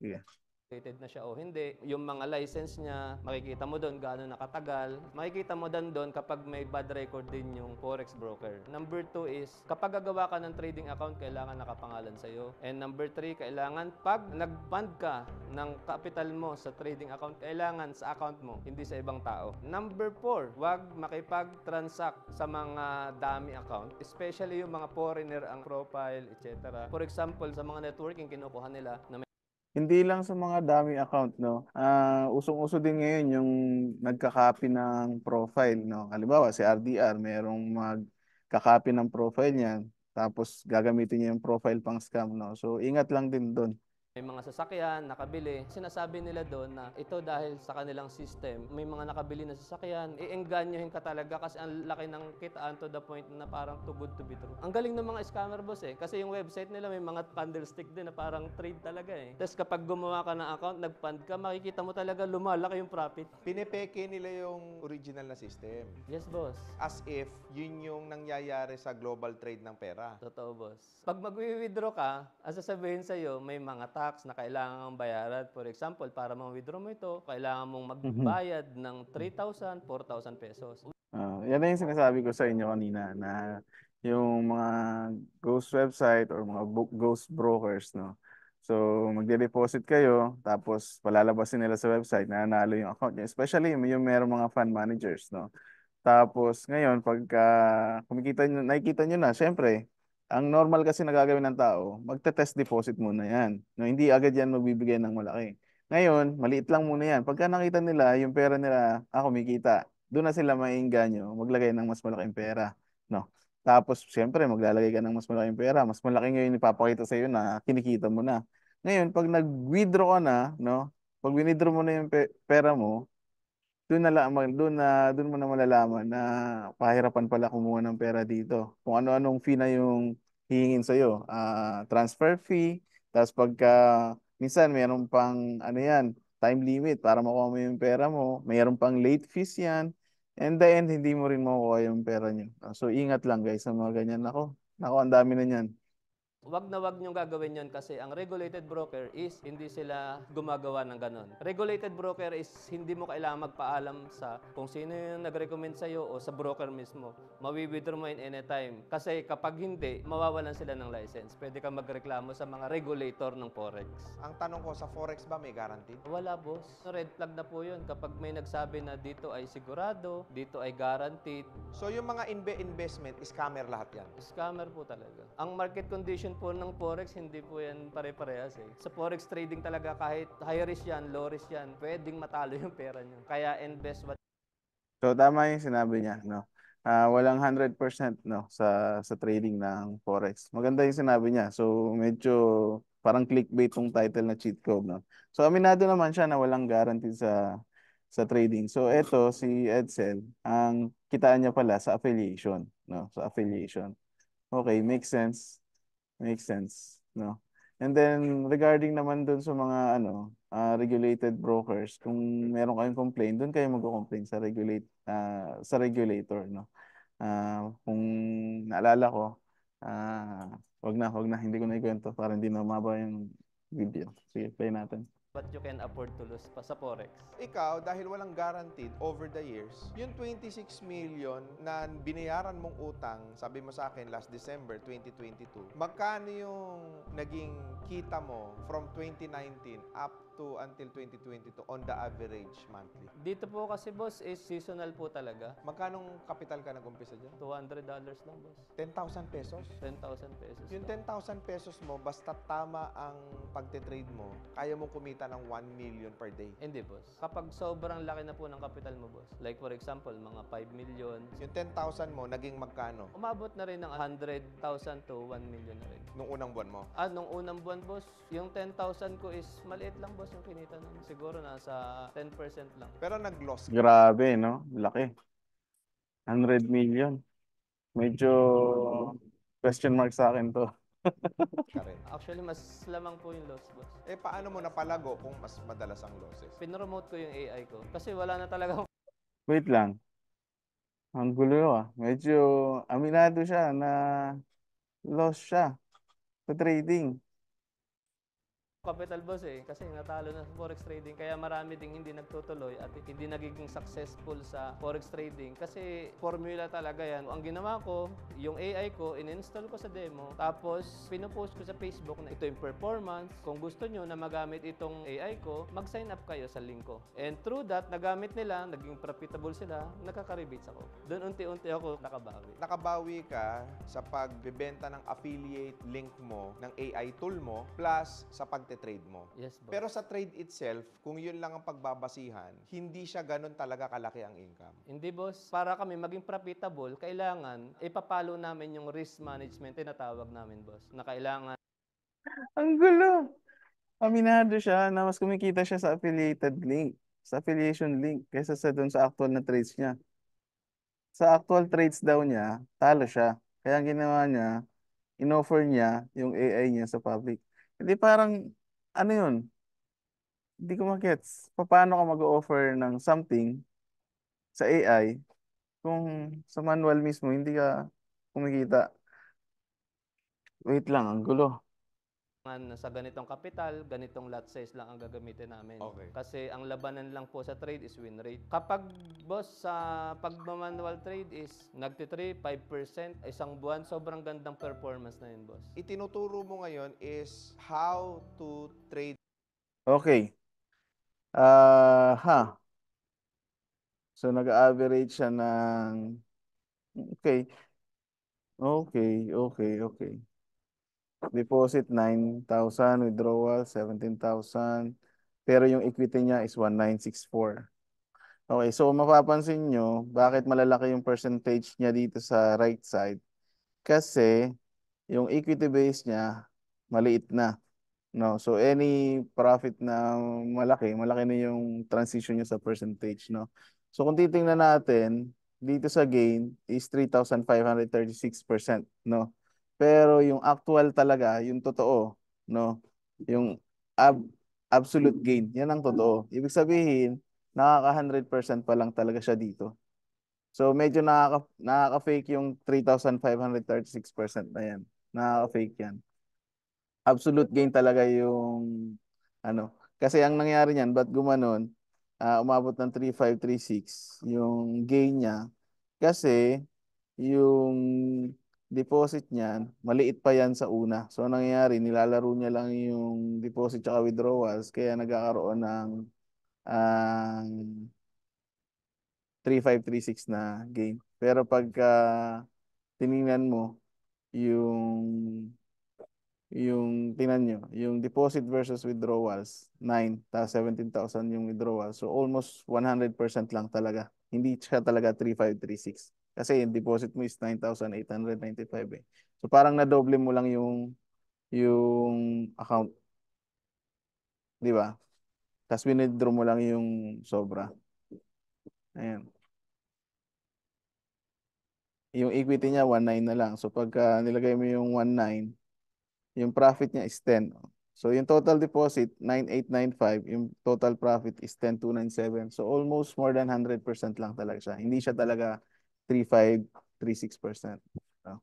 Yeah. Rated na siya o hindi. Yung mga license niya, makikita mo doon gaano nakatagal. Makikita mo doon kapag may bad record din yung forex broker. Number 2 is, kapag gagawa ka ng trading account, kailangan nakapangalan sa'yo. And number 3, kailangan pag nag-fund ka ng capital mo sa trading account, kailangan sa account mo, hindi sa ibang tao. Number 4, wag makipag-transact sa mga dami account, especially yung mga foreigner ang profile, etc. For example, sa mga networking, kinukuha nila na Hindi lang sa mga dami account, no. Usong-uso din ngayon yung nagka-copy ng profile, no. Halimbawa, si RDR, merong magka-copy ng profile niyan, tapos gagamitin niya yung profile pang scam, no. So, ingat lang din doon. may mga sasakyan, nakabili. Sinasabi nila doon na ito dahil sa kanilang system, may mga nakabili na sasakyan, iengganyohin ka talaga kasi ang laki ng kitaan to the point na parang too good to be true. Ang galing ng mga scammer boss kasi yung website nila may mga candlestick din na parang trade talaga Tapos kapag gumawa ka ng account, nag-fund ka, makikita mo talaga lumalaki yung profit. Pinepeke nila yung original na system. Yes boss. As if yun yung nangyayari sa global trade ng pera. Totoo boss. Pag mag-withdraw ka, ang sasabihin sa'yo, may mga tax na kailangan mong bayaran. For example, para ma-withdraw mo ito, kailangan mong magbayad ng 3,000, 4,000 pesos. Yan na yung sinasabi ko sa inyo kanina na yung mga ghost website or mga ghost brokers, no. So, magde-deposit kayo, tapos palalabasin nila sa website na nanalo yung account niyo. Especially yung merong mga fund managers, no. Tapos, ngayon, pagka nakikita nyo na, syempre, ang normal kasi nagagawin ng tao, magte-test deposit muna yan. No, hindi agad yan magbibigay ng malaki. Ngayon, maliit lang muna yan. Pagka nakita nila, yung pera nila, kumikita, doon na sila maiengganyo, maglagay ng mas malaking pera. No? Tapos, syempre, maglalagay ka ng mas malaking pera. Mas malaki ngayon ipapakita sa iyo na kinikita mo na. Ngayon, pag nag-withdraw ka na, no? Pag withdraw mo na yung pera mo, doon mo na malalaman na pahirapan pala kumuha ng pera dito. Kung ano-anong fee na yung hihingin sa iyo, transfer fee, tapos pagka minsan mayroon pang ano yan, time limit para makuha mo yung pera mo, mayroon pang late fees yan. And the end, hindi mo rin makukuha yung pera niyo. So ingat lang guys sa mga ganyan. Nako, ang dami na niyan. Wag na wag niyong gagawin yon kasi ang regulated broker is hindi sila gumagawa ng ganon. Regulated broker is hindi mo kailangan magpaalam sa kung sino yung nag-recommend sa iyo o sa broker mismo. Mawi-withdraw mo in anytime. Kasi kapag hindi, mawawalan sila ng license. Pwede kang magreklamo sa mga regulator ng forex. Ang tanong ko, sa forex ba may guarantee? Wala boss. Red flag na po yun kapag may nagsabi na dito ay sigurado, dito ay guaranteed. So yung mga investment, scammer lahat yan. Scammer po talaga. Ang market condition po ng forex, hindi po yan pare-parehas Sa forex trading talaga, kahit high risk yan, low risk yan, pwedeng matalo yung pera nyo. Kaya invest what. So tama yung sinabi niya, no. Walang 100% no sa trading ng forex. Maganda yung sinabi niya. So medyo parang clickbait tong title na cheat code, no. So aminado naman siya na walang guarantee sa trading. So eto si Edsel, ang kitaan niya pala sa affiliation, no, sa affiliation. Okay, makes sense. Makes sense, no. And then regarding naman dun sa mga regulated brokers, kung meron kayong complaint, doon kayo magko-complain sa regulator, no. Kung naalala ko, wag na, hindi ko na ikwento para hindi na umaba yung video. Sige, play natin. But you can afford to lose pa sa Forex. Ikaw, dahil walang guaranteed over the years, yung 26 million na binayaran mong utang, sabi mo sa akin last December 2022, magkano yung naging kita mo from 2019 up to until 2022 on the average monthly? Dito po kasi boss is seasonal po talaga. Magkanong kapital ka nag-umpisa dyan? $200 lang boss. 10,000 pesos? 10,000 pesos. Yung 10,000 pesos mo, basta tama ang pagte-trade mo, kaya mong kumita ng 1 million per day. Hindi boss. Kapag sobrang laki na po ng kapital mo boss, like for example, mga 5 million, Yung 10,000 mo, naging magkano? umabot na rin ng 100,000 to 1 million na rin. Nung unang buwan mo? Nung unang buwan boss, yung 10,000 ko is maliit lang boss yung kinita nun. Siguro nasa 10% lang. Pero nag-loss ka. Grabe, no? Laki. 100 million. Medyo question mark sa akin to. ka rin. Actually, mas lamang po yung loss boss. Eh, paano mo napalago kung mas madalas ang losses? Pinromote ko yung AI ko. Kasi wala na talaga Wait lang. Ang gulo ah. Medyo aminado siya na loss siya sa trading. capital boss kasi natalo na sa forex trading, kaya marami ding hindi nagtutuloy at hindi nagiging successful sa forex trading kasi formula talaga yan. Ang ginawa ko, yung AI ko, in-install ko sa demo, tapos pinopost ko sa Facebook na ito yung performance. Kung gusto nyo na magamit itong AI ko, mag-sign up kayo sa link ko. And through that, nagamit nila, naging profitable sila, nakaka-rebates ako. Doon unti-unti ako nakabawi. Nakabawi ka sa pagbebenta ng affiliate link mo ng AI tool mo plus sa pagte-trade mo. Yes, boss. Pero sa trade itself, kung yun lang ang pagbabasihan, hindi siya ganun talaga kalaki ang income. Hindi boss, para kami maging profitable, kailangan ipapalo namin yung risk management, tinatawag namin boss, na kailangan Ang gulo. Aminado siya na mas kumikita siya sa affiliated link, sa affiliation link, kaysa sa doon sa actual na trades niya. Sa actual trades daw niya, talo siya. Kaya ang ginawa niya, in-offer niya yung AI niya sa public. Hindi parang, ano yun? Hindi ko magets. Paano ka mag-offer ng something sa AI kung sa manual mismo hindi ka kumikita? Wait lang, ang gulo. na sa ganitong kapital, ganitong lot size lang ang gagamitin namin. Okay. Kasi ang labanan lang po sa trade is win rate. Kapag boss sa pagmamanual trade is nagti-3, 5%, isang buwan, sobrang gandang performance na yun, boss. Itinuturo mo ngayon is how to trade. Okay. So, nag-average siya ng... Okay. Okay. Deposit 9,000, withdrawal 17,000. Pero yung equity niya is 1,964. Okay, so mapapansin nyo, bakit malalaki yung percentage niya dito sa right side? Kasi yung equity base niya maliit na. No, so any profit na malaki, malaki na yung transition niya sa percentage, no. So kung titingnan natin, dito sa gain is 3,536%, no. Pero yung actual talaga, yung totoo, no, yung absolute gain, yan ang totoo. Ibig sabihin, nakaka 100% pa lang talaga siya dito. So medyo nakaka-fake yung 3,536% na yan. Nakaka-fake yan. Absolute gain talaga yung ano. Kasi ang nangyari niyan, ba't gumanon? Umabot ng 3,536 yung gain niya. Kasi yung deposit niyan, maliit pa yan sa una. So ang nangyayari, nilalaro niya lang yung deposit at withdrawals, kaya nagkakaroon ng 3,536 na gain. Pero pagka tiningnan mo yung tingnan nyo, yung deposit versus withdrawals, 9, tapos 17,000 yung withdrawal. So almost 100% lang talaga. Hindi siya talaga 3,536. Kasi yung deposit mo is 9,895 eh. So parang na-double mo lang yung account. Di ba? Tapos winidraw mo lang yung sobra. Ayan. Yung equity niya, 1,900 na lang. So pagka nilagay mo yung 1,900, yung profit niya is 10. So yung total deposit, 9,895. Yung total profit is 10,297. So almost more than 100% lang talaga siya. Hindi siya talaga 3,536%. So,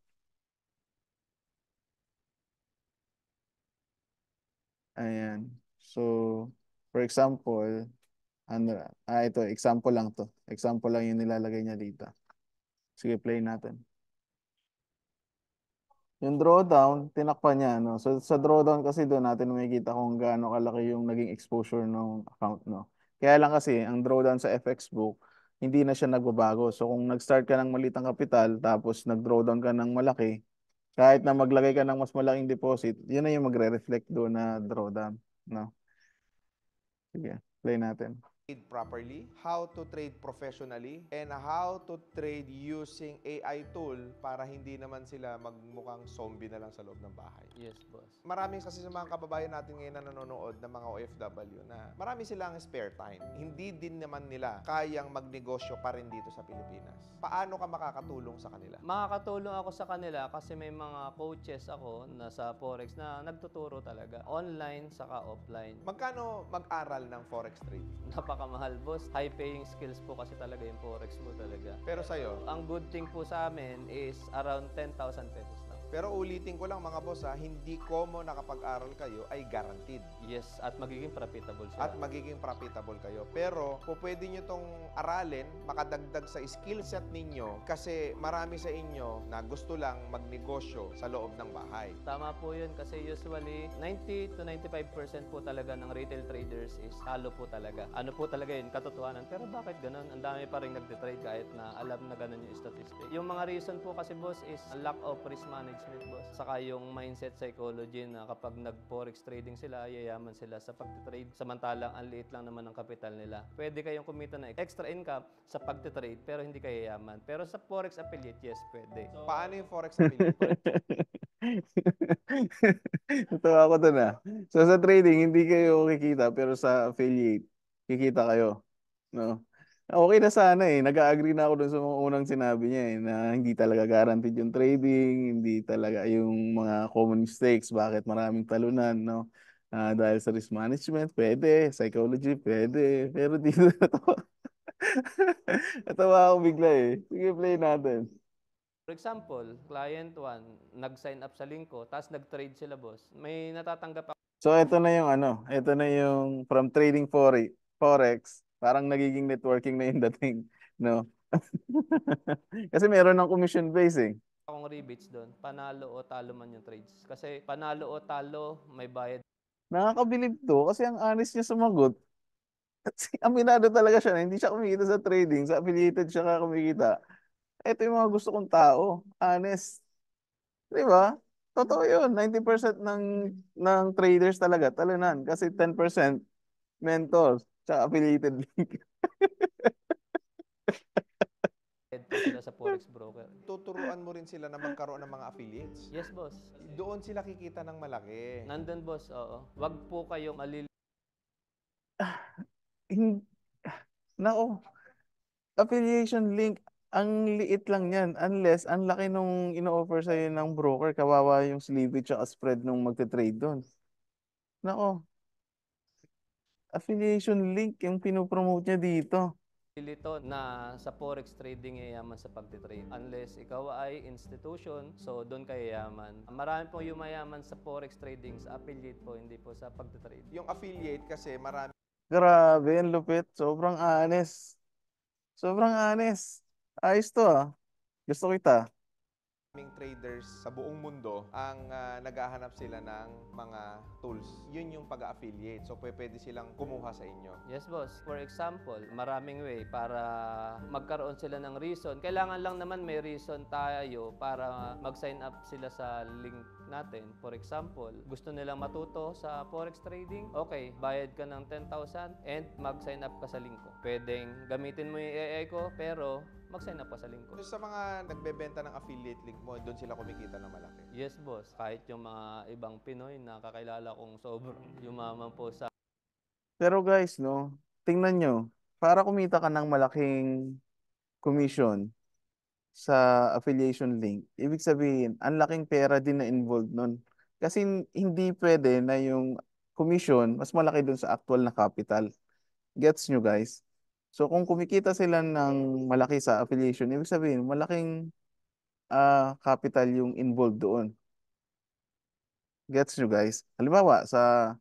ayan. So, For example, ito, example lang to. Example lang yung nilalagay niya dito. Sige, play natin. Yung drawdown, tinakpan niya, no? So, sa drawdown kasi doon natin makikita kung gaano kalaki yung naging exposure ng account, no? Kaya lang kasi, ang drawdown sa FX book, hindi na siya nagbabago. So, kung nag-start ka ng malitang kapital, tapos nag-drawdown ka ng malaki, kahit na maglagay ka ng mas malaking deposit, yun na yung magre-reflect doon na drawdown, no? Sige, play natin. Trade properly, how to trade professionally, and how to trade using AI tool para hindi naman sila magmukhang zombie na lang sa loob ng bahay. Yes, boss. Marami kasi sa mga kababayan natin ngayon na nanonood ng mga OFW na marami silang spare time. Hindi din naman nila kayang magnegosyo pa rin dito sa Pilipinas. Paano ka makakatulong sa kanila? Makakatulong ako sa kanila kasi may mga coaches ako na sa Forex na nagtuturo talaga. Online saka offline. Magkano mag-aral ng forex trade? Napakamahal, boss. High-paying skills po kasi talaga yung Forex mo talaga. Pero sa'yo, Ang good thing po sa amin is around 10,000 pesos lang. pero ulitin ko lang mga boss hindi common na kapag-aral kayo ay guaranteed. Yes, at magiging profitable siya. At magiging profitable kayo. Pero kung pwede nyo tong aralin, makadagdag sa skill set ninyo kasi marami sa inyo na gusto lang magnegosyo sa loob ng bahay. Tama po yun kasi usually 90 to 95% po talaga ng retail traders is talo po talaga. Ano po talaga yun, katotohanan. Pero bakit ganun? Ang dami pa rin nagde-trade kahit na alam na ganun yung statistic. Yung mga reason po kasi boss is lack of risk management boss. Saka yung mindset psychology na kapag nag-forex trading sila, yayaman sila sa pagtitrade. Samantalang ang liit lang naman ng kapital nila. Pwede kayong kumita ng extra income sa pagtitrade pero hindi kayo yayaman. Pero sa forex affiliate, yes, pwede. So, Paano yung forex affiliate? Natawa ko dun ah. So sa trading, hindi kayo kikita, pero sa affiliate, kikita kayo. No? Okay na sana eh. Nag-agree na ako dun sa mga unang sinabi niya eh, na hindi talaga guaranteed yung trading, hindi talaga yung mga common mistakes, bakit maraming talunan, no? Dahil sa risk management, pwede. Psychology, pwede. Pero dito natawa. Natawa ako bigla eh. Sige, play natin. for example, client 1, nag-sign up sa link ko, tapos nag-trade sila boss. May natatanggap So ito na yung ito na yung from trading forex, parang nagiging networking na yung dating, no? Kasi meron ng commission base eh. akong rebates doon. Panalo o talo man yung trades. Kasi panalo o talo, may bayad Nakakabilib to kasi ang honest niya sumagot. Kasi aminado talaga siya na hindi siya kumikita sa trading, sa affiliated siya ka kumikita. Ito yung mga gusto kong tao, honest. Di ba? Totoo yun, 90% ng traders talaga talunan kasi 10% mentors tsaka affiliated link. po sila sa forex broker. Tuturuan mo rin sila na magkaroon ng mga affiliates. Yes, boss. Doon sila kikita ng malaki. Nandun, boss, oo. Wag po kayo malil... Hin- Nako, affiliation link, ang liit lang yan. Unless, ang laki nung ino-offer sa'yo ng broker, kawawa yung slippage at spread nung magte-trade doon. Nako, affiliation link yung pinopromote niya dito. Lito na sa forex trading yayaman sa pagtitrade. Unless ikaw ay institution, so doon ka yayaman. Marami po yung mayaman sa forex trading, sa affiliate po, hindi po sa pagtitrade. Yung affiliate kasi marami Grabe, ang lupit. Sobrang honest. Sobrang honest. Ayos to ah. Gusto kita. maraming traders sa buong mundo ang naghahanap sila ng mga tools. Yun yung pag-affiliate. So, pwede silang kumuha sa inyo. Yes, boss. For example, maraming way para magkaroon sila ng reason. Kailangan lang naman may reason tayo para mag-sign up sila sa link natin. For example, gusto nilang matuto sa forex trading? Okay, bayad ka ng 10,000 and mag-sign up ka sa link ko. Pwedeng gamitin mo yung AI ko, pero mag-sign up ka sa link ko. So, sa mga nagbebenta ng affiliate link mo, doon sila kumikita ng malaki. Yes, boss. Kahit yung mga ibang Pinoy na kakilala kong sobrang yumaman po sa Pero guys, no, tingnan nyo. Para kumita ka ng malaking commission sa affiliation link, ibig sabihin, ang laking pera din na involved nun. Kasi hindi pwede na yung commission mas malaki dun sa actual na capital. Gets nyo guys? So kung kumikita sila ng malaki sa affiliation, ibig sabihin, malaking capital yung involved doon. Gets nyo guys? Halimbawa, sa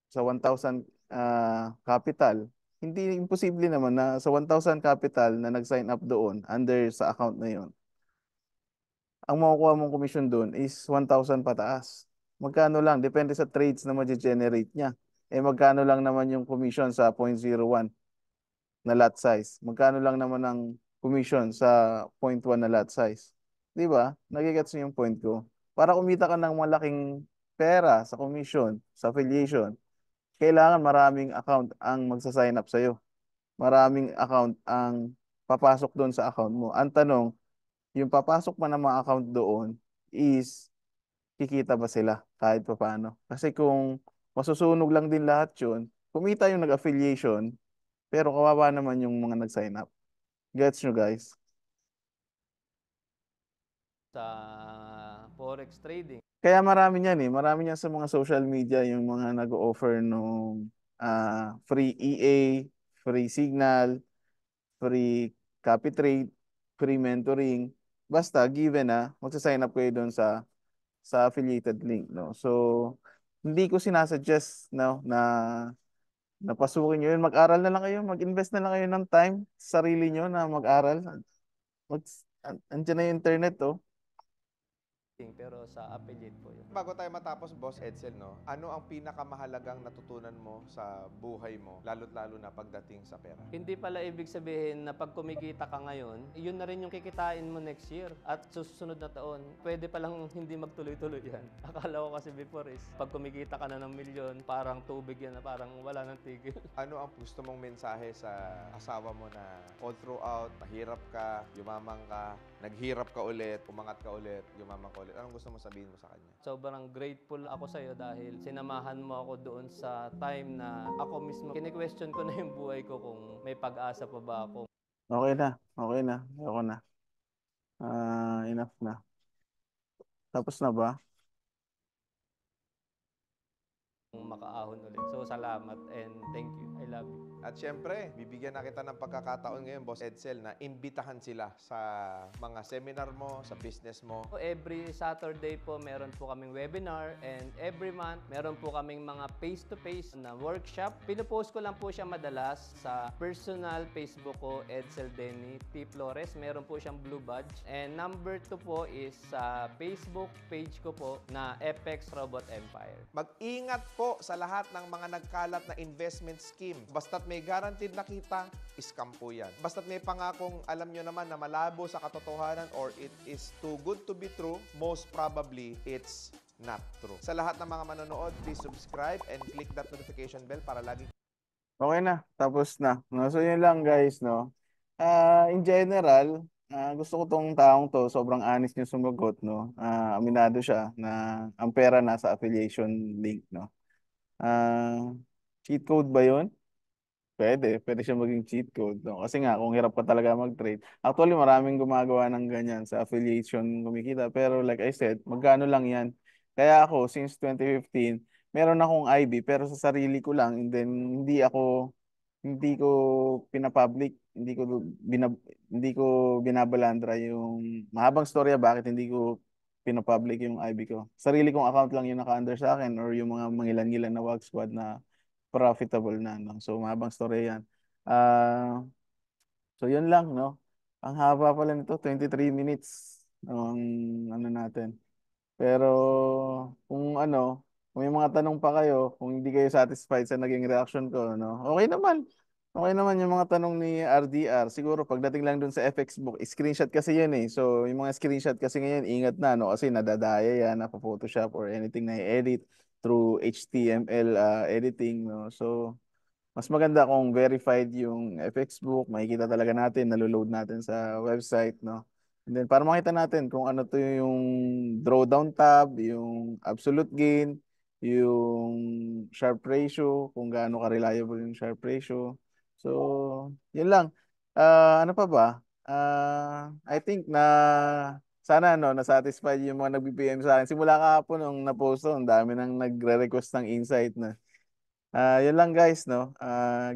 sa 1,000 capital, hindi imposible naman na sa 1,000 capital na nag-sign up doon under sa account na yon, ang makukuha mong commission doon is 1,000 pataas. Magkano lang, depende sa trades na ma-generate niya. Eh magkano lang naman yung commission sa 0.01 na lot size? Magkano lang naman ang commission sa 0.1 na lot size? 'Di ba? Nagigets niyo yung point ko. Para kumita ka ng malaking pera sa commission, sa affiliation, kailangan maraming account ang magsa-sign up sa'yo. Maraming account ang papasok doon sa account mo. Ang tanong, yung papasok pa ng mga account doon is kikita ba sila kahit pa paano? Kasi kung masusunog lang din lahat yun, kumita yung nag-affiliation, pero kawawa naman yung mga nag-sign up. Gets nyo, guys? Sa forex trading. Kaya marami niyan eh. Marami niyan sa mga social media yung mga nag-offer nung free EA, free Signal, free copy trade, free mentoring. Basta given na magsa-sign up kayo doon sa affiliated link, no. So hindi ko sinasuggest, no, na napasukin nyo yun. Mag-aral na lang kayo, mag-invest na lang kayo ng time sa sarili nyo na mag-aral. Mag Andiyan na yung internet, oh. Pero sa affiliate po yun. Bago tayo matapos, Boss Edsel, no? Ano ang pinakamahalagang natutunan mo sa buhay mo, lalo't-lalo na pagdating sa pera? Hindi pala ibig sabihin na pag kumikita ka ngayon, yun na rin yung kikitain mo next year. At susunod na taon, pwede palang hindi magtuloy-tuloy yan. Akala ko kasi before is, pag kumikita ka na ng milyon, parang tubig yan na parang wala nang tigil. Ano ang gusto mong mensahe sa asawa mo na all throughout, mahirap ka, yumamang ka, naghirap ka ulit, umangat ka ulit, yumamang ka ulit? Anong gusto mong sabihin mo sa kanya? Sobrang grateful ako sa iyo dahil sinamahan mo ako doon sa time na ako mismo kine-question ko na yung buhay ko kung may pag-asa pa ba ako. Okay na. Okay na. Ayoko na. Enough na. Tapos na ba? Kung makaahon ulit. So salamat and thank you. I love you. At syempre, bibigyan na kita ng pagkakataon ngayon, Boss Edsel, na imbitahan sila sa mga seminar mo, sa business mo. Every Saturday po, meron po kaming webinar and every month, meron po kaming mga face-to-face na workshop. Pinupost ko lang po siya madalas sa personal Facebook ko, Edsel Denny T. Flores. Meron po siyang blue badge. And number 2 po is sa Facebook page ko po na FX Robot Empire. Mag-ingat po sa lahat ng mga nagkalat na investment scheme. Basta't may guaranteed na kita, scam po yan. Basta't may pangakong alam nyo naman na malabo sa katotohanan or it is too good to be true, most probably it's not true. Sa lahat ng mga manonood, please subscribe and click that notification bell para lagi. Okay na. Tapos na. No? So yun lang, guys, no. In general, gusto ko tong taong to, sobrang honest niya sumagot, no. Aminado siya na ang pera nasa affiliation link, no. Cheat code ba 'yun? Pwede siya maging cheat code, no? Kasi nga, kung hirap ka talaga mag-trade. Actually, maraming gumagawa ng ganyan sa affiliation kumikita. Pero like I said, magkano lang yan. Kaya ako, since 2015, meron akong IB, pero sa sarili ko lang. And then, hindi ko pinapublic, hindi ko binabalandra yung mahabang storya bakit hindi ko pinapublic yung IB ko. Sarili kong account lang yung naka-under sa akin or yung mga mangilan-ngilan na WAG squad na profitable na, no? So, mahabang story yan. So, yun lang, no? Ang haba pala nito, 23 minutes ang ano natin. Pero, kung may mga tanong pa kayo, kung hindi kayo satisfied sa naging reaction ko, no? Okay naman. Okay naman yung mga tanong ni RDR. Siguro, pagdating lang dun sa FX book, screenshot kasi yun eh. So, yung mga screenshot kasi ngayon, ingat na, no? Kasi nadadaya yan, na-photoshop or anything na i-edit through HTML editing, no? So, mas maganda kung verified yung FX book, makikita talaga natin, naloload natin sa website, no? And then, para makita natin kung ano to yung drawdown tab, yung absolute gain, yung sharp ratio, kung gaano ka-reliable yung sharp ratio. So, yun lang. Ano pa ba? I think na sana na-satisfied yung mga nag-BPM sa akin. Simula kahapon nung na-post to, ang dami nang nagre-request ng insight na. Yun lang, guys, no.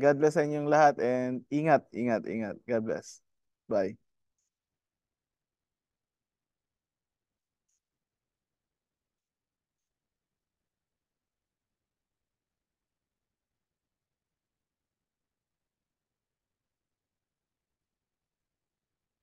God bless sa inyong lahat and ingat. God bless. Bye.